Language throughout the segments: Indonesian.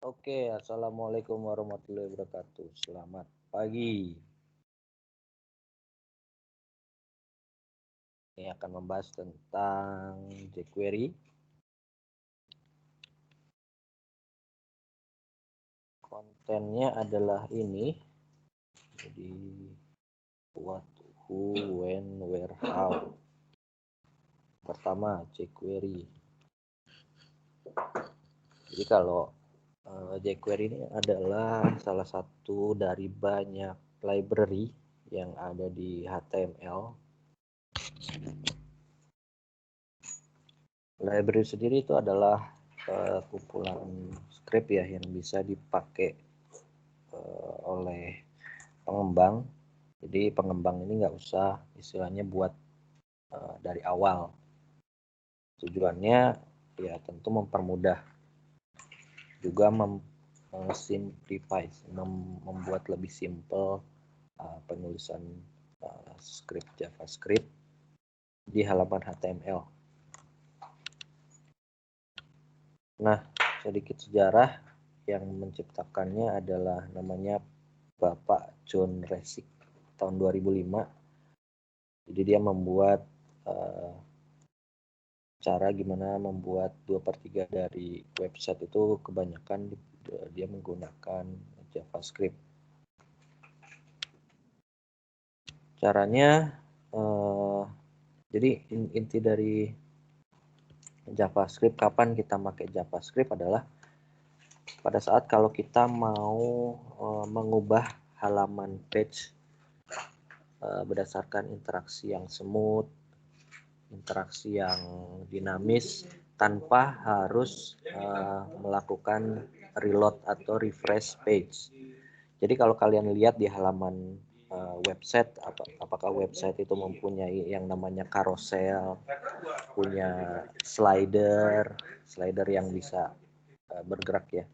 Oke, assalamualaikum warahmatullahi wabarakatuh. Selamat pagi. Ini akan membahas tentang jQuery. Kontennya adalah ini. Jadi what, who, when, where, how. Pertama, jQuery. Jadi kalau jQuery ini adalah salah satu dari banyak library yang ada di HTML. Library sendiri itu adalah kumpulan script ya yang bisa dipakai oleh pengembang. Jadi pengembang ini nggak usah istilahnya buat dari awal. Tujuannya ya tentu mempermudah, juga memsimplify, membuat lebih simple penulisan script JavaScript di halaman HTML. Nah, sedikit sejarah, yang menciptakannya adalah namanya Bapak John Resig tahun 2005. Jadi dia membuat cara gimana membuat 2/3 dari website itu kebanyakan dia menggunakan JavaScript. Caranya jadi inti dari JavaScript, kapan kita pakai JavaScript adalah pada saat kalau kita mau mengubah halaman page berdasarkan interaksi yang smooth, interaksi yang dinamis, tanpa harus melakukan reload atau refresh page. Jadi kalau kalian lihat di halaman website, apakah website itu mempunyai yang namanya carousel, punya slider yang bisa bergerak ya.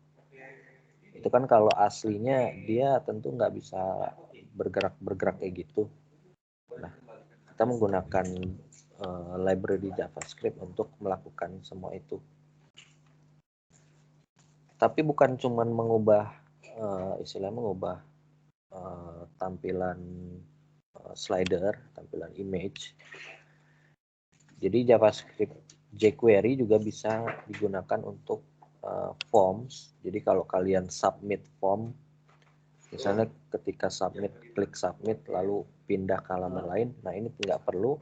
Itu kan kalau aslinya dia tentu nggak bisa bergerak kayak gitu. Nah, kita menggunakan library JavaScript untuk melakukan semua itu. Tapi bukan cuma mengubah mengubah tampilan slider, tampilan image. Jadi JavaScript jQuery juga bisa digunakan untuk forms. Jadi kalau kalian submit form, misalnya ketika klik submit lalu pindah ke halaman lain, nah ini tidak perlu.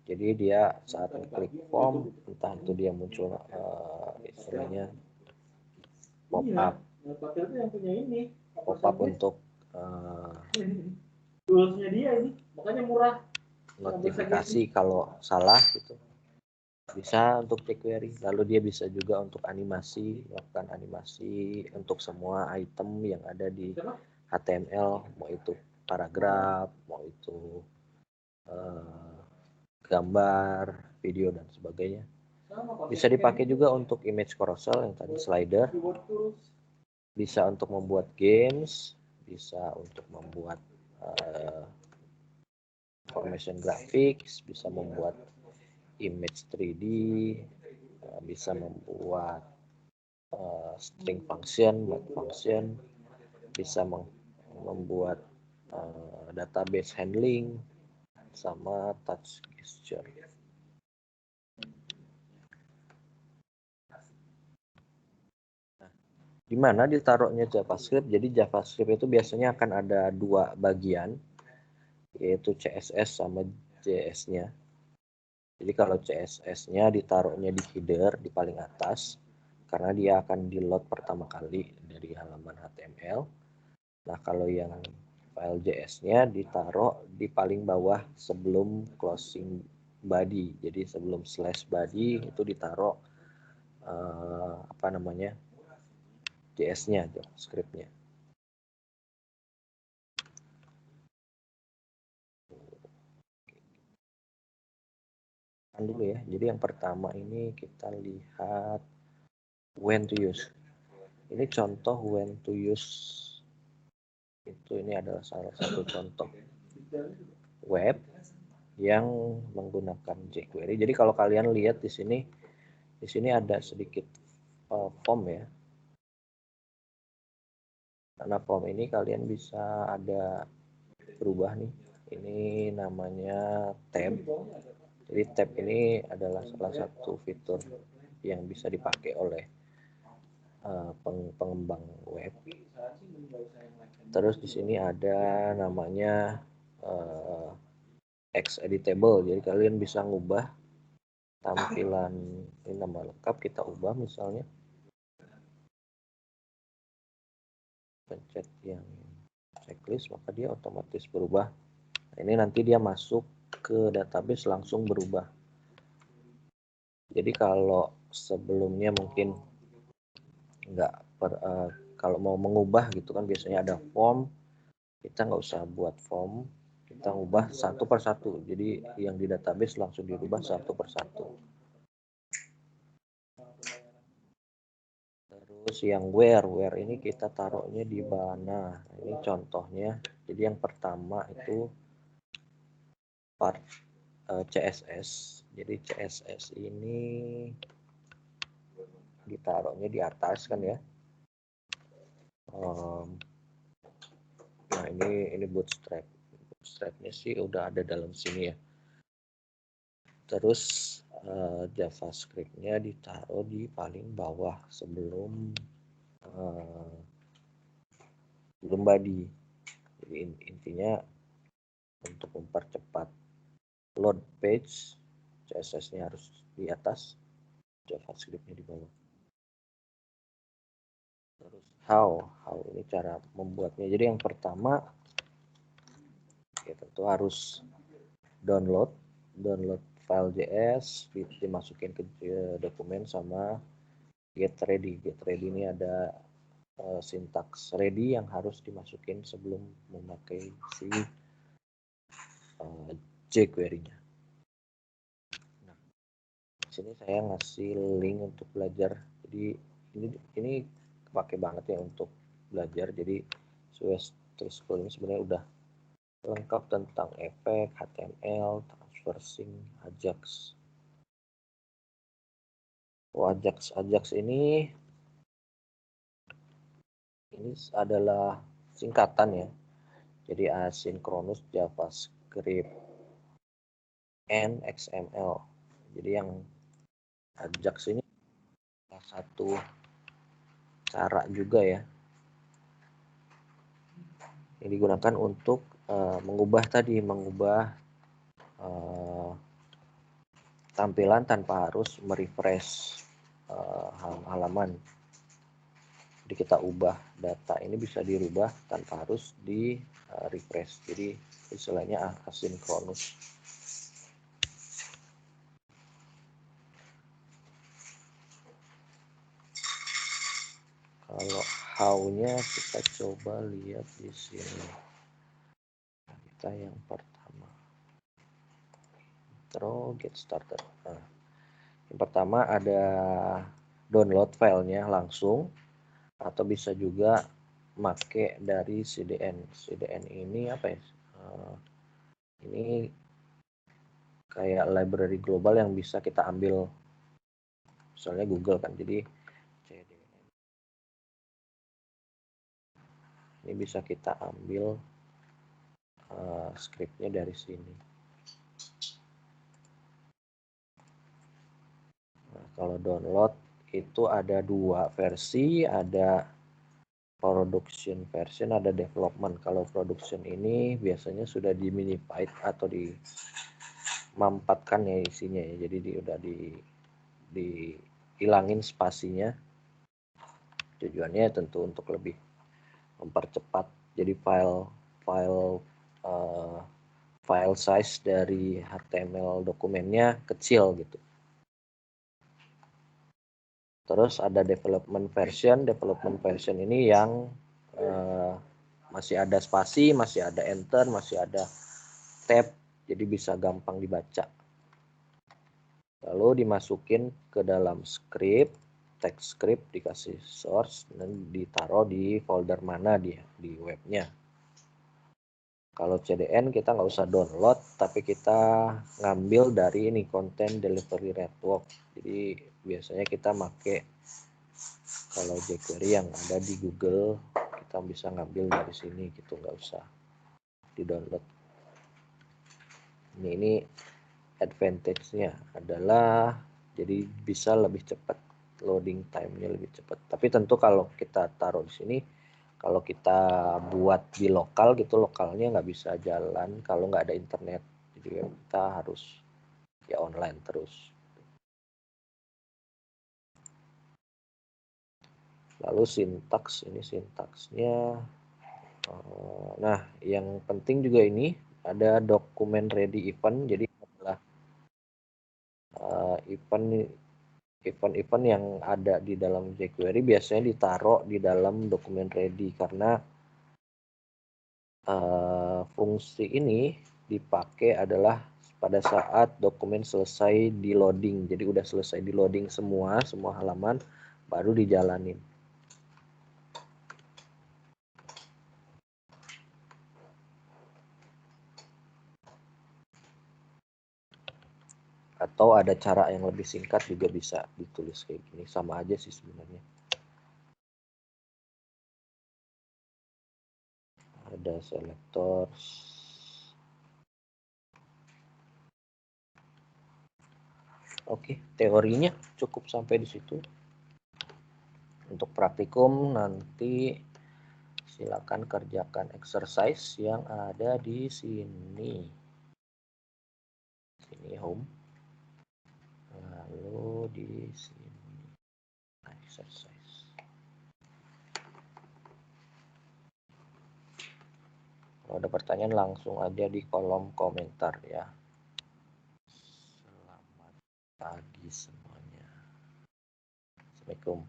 Jadi dia saat klik form, entah itu dia muncul istilahnya pop up untuk toolsnya dia ini, makanya murah. Notifikasi kalau salah gitu. Bisa untuk jQuery, lalu dia bisa juga untuk animasi, melakukan animasi untuk semua item yang ada di HTML, mau itu paragraf, mau itu gambar, video dan sebagainya. Bisa dipakai juga untuk image carousel yang tadi slider, bisa untuk membuat games, bisa untuk membuat information graphics, bisa membuat image 3D, bisa membuat string function, bisa membuat database handling, sama touch gesture. Nah, di mana ditaruhnya JavaScript? Jadi JavaScript itu biasanya akan ada dua bagian, yaitu CSS sama JS-nya. Jadi kalau CSS-nya ditaruhnya di header di paling atas, karena dia akan di load pertama kali dari halaman HTML. Nah kalau yang file JS-nya ditaruh di paling bawah sebelum closing body. Jadi sebelum slash body itu ditaruh JS-nya, script-nya. Dulu ya. Jadi yang pertama ini kita lihat when to use. Ini contoh when to use. Ini adalah salah satu contoh web yang menggunakan jQuery. Jadi kalau kalian lihat di sini ada sedikit form ya. Karena form ini kalian bisa ada berubah nih. Ini namanya tab. Jadi tab ini adalah salah satu fitur yang bisa dipakai oleh pengembang web. Terus di sini ada namanya X editable. Jadi kalian bisa ngubah tampilan ini, nama lengkap kita ubah misalnya. Pencet yang checklist maka dia otomatis berubah. Nah, ini nanti dia masuk ke database langsung berubah. Jadi kalau sebelumnya mungkin kalau mau mengubah gitu kan biasanya ada form, kita nggak usah buat form, kita ubah satu per satu. Jadi yang di database langsung dirubah satu per satu. Terus yang where ini kita taruhnya di mana? Ini contohnya. Jadi yang pertama itu part CSS. Jadi CSS ini ditaruhnya di atas kan ya. Nah ini bootstrapnya sih udah ada dalam sini ya. Terus JavaScript-nya ditaruh di paling bawah sebelum body. Jadi intinya untuk mempercepat load page, CSS-nya harus di atas, JavaScript-nya di bawah. Terus how ini cara membuatnya. Jadi yang pertama ya tentu harus download file JS, dimasukin ke dokumen sama get ready. Get ready ini ada sintaks ready yang harus dimasukin sebelum memakai si jQuery-nya. Nah, sini saya ngasih link untuk belajar. Jadi ini kepake banget ya untuk belajar. Jadi Swiss School ini sebenarnya udah lengkap tentang efek, HTML, transversing, Ajax. Ajax ini adalah singkatan ya. Jadi asynchronous JavaScript and XML. Jadi yang Ajax ini salah satu cara juga ya yang digunakan untuk mengubah tampilan tanpa harus merefresh halaman. Jadi kita ubah data ini bisa dirubah tanpa harus di refresh. Jadi istilahnya asynchronous. Kalau how-nya kita coba lihat di sini. Kita yang pertama. Terus get started. Nah, yang pertama ada download filenya langsung atau bisa juga make dari CDN. CDN ini apa ya? Ini kayak library global yang bisa kita ambil, misalnya Google kan. Jadi ini bisa kita ambil scriptnya dari sini. Nah, kalau download itu ada dua versi, ada production version, ada development. Kalau production ini biasanya sudah di minified atau dimampatkan ya isinya ya. Jadi udah dihilangin spasinya. Tujuannya tentu untuk lebih mempercepat. Jadi file size dari HTML dokumennya kecil gitu. Terus ada development version ini yang masih ada spasi, masih ada enter, masih ada tab, jadi bisa gampang dibaca. Lalu dimasukin ke dalam script, text script, dikasih source dan ditaruh di folder mana dia di webnya. Kalau CDN kita nggak usah download, tapi kita ngambil dari ini content delivery network. Jadi biasanya kita pakai kalau jQuery yang ada di Google, kita kita bisa ngambil dari sini gitu, nggak usah di download. Ini advantage-nya adalah jadi bisa lebih cepat, loading time-nya lebih cepat. Tapi tentu kalau kita taruh di sini, kalau kita buat di lokal gitu, lokalnya nggak bisa jalan kalau nggak ada internet. Jadi kita harus ya online terus. Lalu sintaks, ini sintaksnya. Nah, yang penting juga ini ada dokumen ready event. Jadi adalah event yang ada di dalam jQuery biasanya ditaruh di dalam dokumen ready, karena fungsi ini dipakai adalah pada saat dokumen selesai di loading. Jadi udah selesai di loading semua halaman, baru dijalanin. Atau ada cara yang lebih singkat juga bisa ditulis kayak gini, sama aja sih sebenarnya. Ada selectors. Oke, teorinya cukup sampai di situ. Untuk praktikum nanti silakan kerjakan exercise yang ada di sini. Sini home. Lalu di sini exercise. Kalau ada pertanyaan langsung aja di kolom komentar ya. Selamat pagi semuanya. Assalamualaikum.